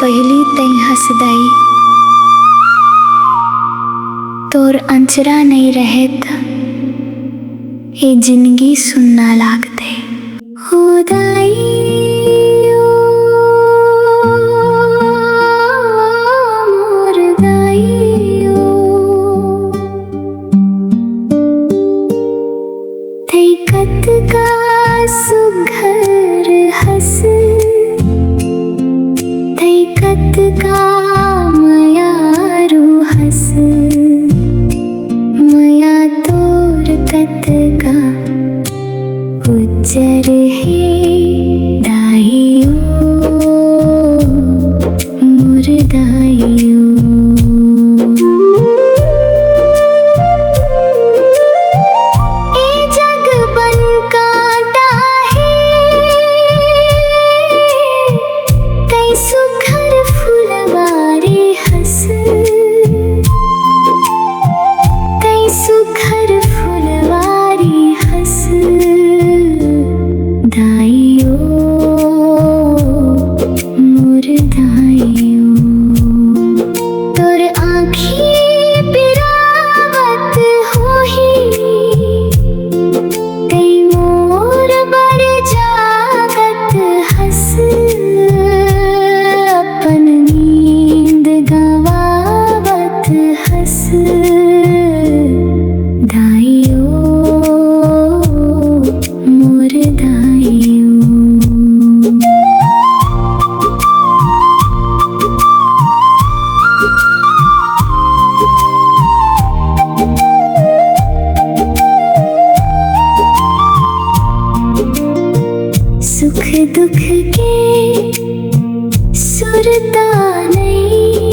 पहली तई हसदाई, तोर अंचरा नहीं रहे त ये जिंदगी सुनना लागते। खुदाई कत का सुघर हस, थई कत का मयारू हस, मया तोर कत का उज्जर है दाइयो मुर्दाइयो। सुख दुख के सुरता नहीं,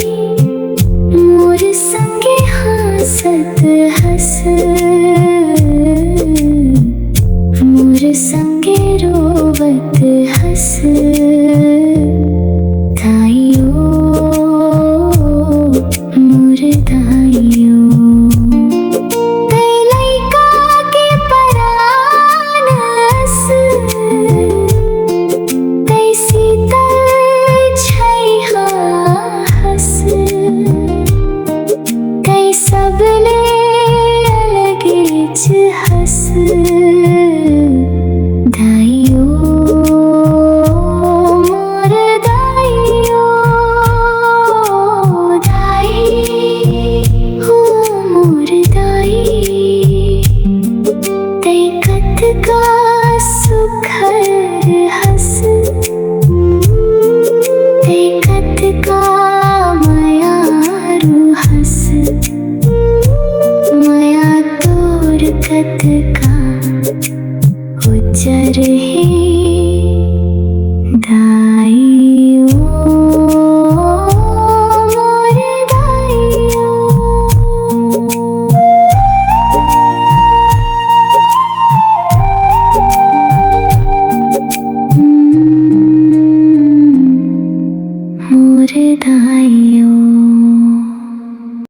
मोर संगे हंसत हंस, मोर संगे रोवत हंस। दाइयो मुर्दाइयो सबले अलगेच हस। दाइयो मुर्दाइयो दाई हो मुर्दाई, तई कत का सुघर हस, तई कत का मयारू हस, कत का उज्जर है दाई।